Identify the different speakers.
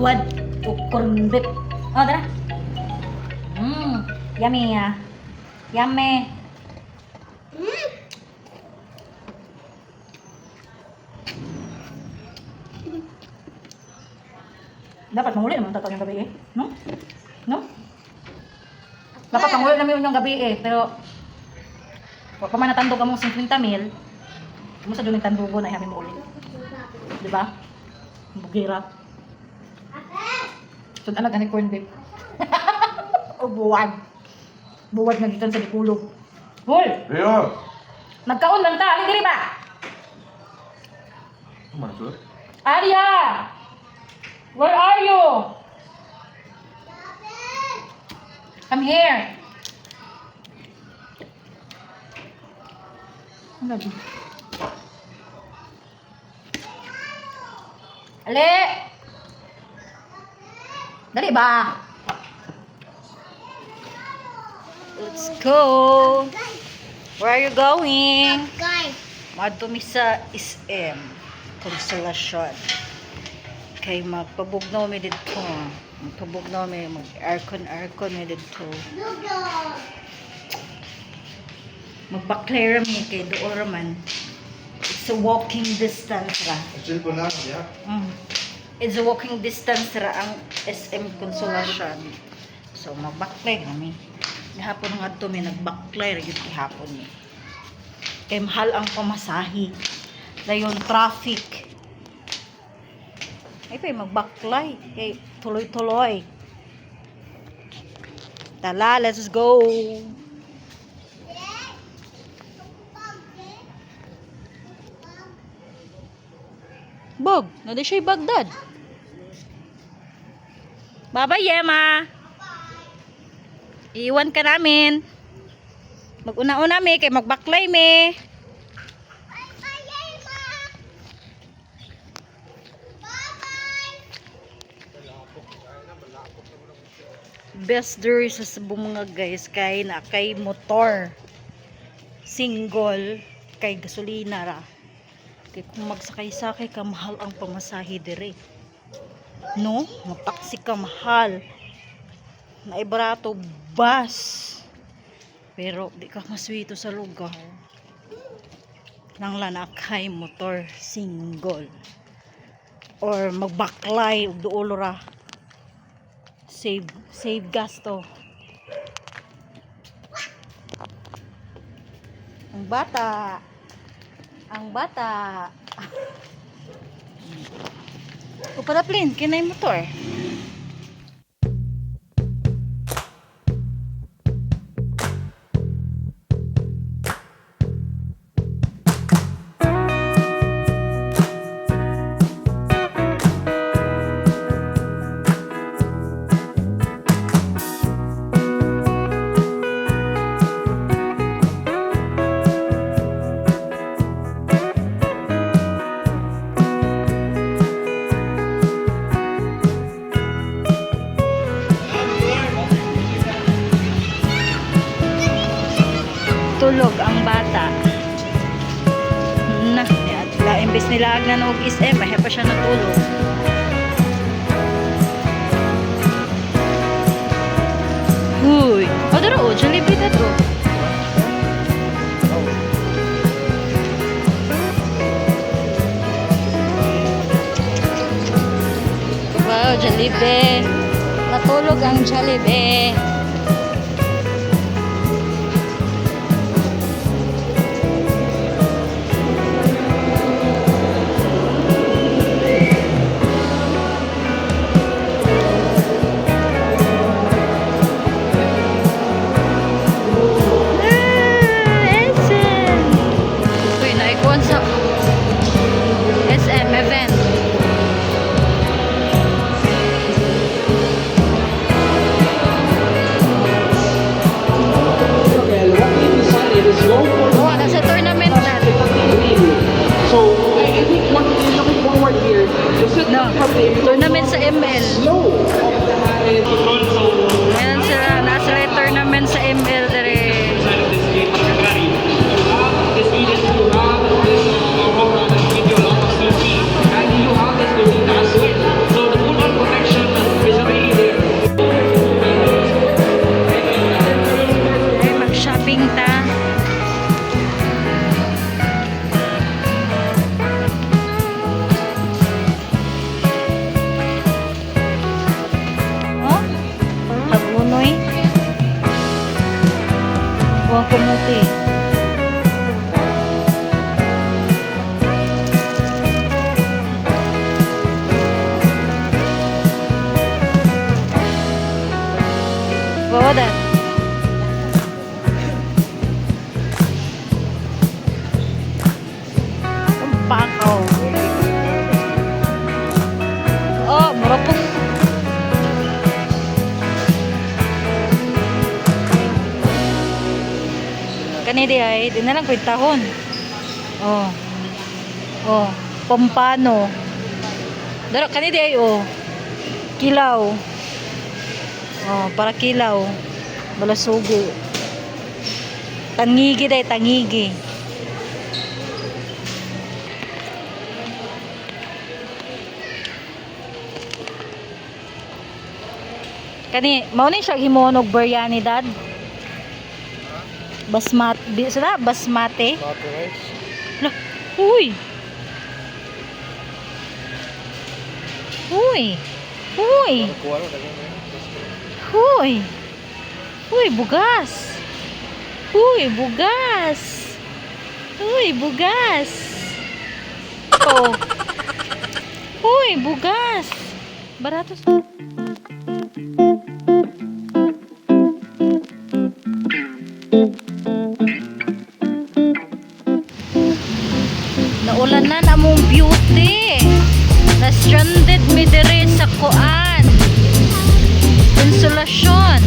Speaker 1: buwad o corn beef. Oh, tara. Yummy ah. Yummy. Dapat manguli naman tato yung gabi eh. No? No? Dapat manguli namin yung gabi eh. Pero, wag pa man natandog among 50 mil, mo sa duling tandugo na ihamin mo ulit. Diba? Bugira. So, anak ni corn beef. O buwad. Buwad na gitan sa dikulog. Hoy!
Speaker 2: Ayo.
Speaker 1: Nagkaon lang ta. Hindi ba?
Speaker 2: Masuk.
Speaker 1: Arya! Where are you? Come here. Ano ba? Ale! Dali ba? Let's go. Where are you going? Madto mi sa SM Consolacion. Kay magpabugnaw mi dito. Magpabugnaw mi, mag-aircon mi dito. Mag-baclair mi kay doon man. It's a walking distance ra.
Speaker 2: Kecil pun lah ya.
Speaker 1: It's a walking distance ra ang SM Consolacion. So mag-baclair kami. Gihapon nga to mi nag-baclair gyud gihapon mi. Kay mahal ang pamasahe. Dayon traffic. Ay pa mag-backlay kay tuloy-tuloy. Tala, let's go. Bog, nadi siya Baghdad. Bye-bye, Yema. Iwan ka namin. Mag-una-una mi kay mag-backlay mi. Best there sa sabong mga guys kay na kay motor single kay gasolina ra kay kung magsakay-sakay ka mahal ang pamasahe dire no magtaksi ka mahal na ibarato bus pero di ka maswito sa lugar nang lanakay motor single or magbaklay ug duolo ra save gasto. Ang bata o para plane kinay motor. Tulog ang bata na imbes nila agnan og SM ay pa siya natulog. Uy, adaro o Jollibee dito. Wow, Jollibee. Natulog ang Jollibee. SM event. Oh, nasa tournament na.
Speaker 3: So, I think what we're looking forward here is that
Speaker 1: Tournament sa ML. Ayan sila, nasa tournament sa ML dire.
Speaker 3: and you have this building as well. So the full on protection
Speaker 1: Go there. Ang pakaw. Oh, marapos. Kanidi ay, di na lang kwintahon. Oh. Oh, pampano. Daro kanidi ay oh. Kilaw. Oh, para kilaw. Balasugo. Tangigi day, tangigi. Kani, mao ni siya himuon og biryani dad. Basmati, sila basmati. Lah, uy. Uy. Uy. Uy. Uy, bugas. Uy, bugas. Uy, bugas. Oh. Uy, bugas. Barato sa... Naulan na namong beauty. Na-stranded mi dire sa kuan. Konsolasyon.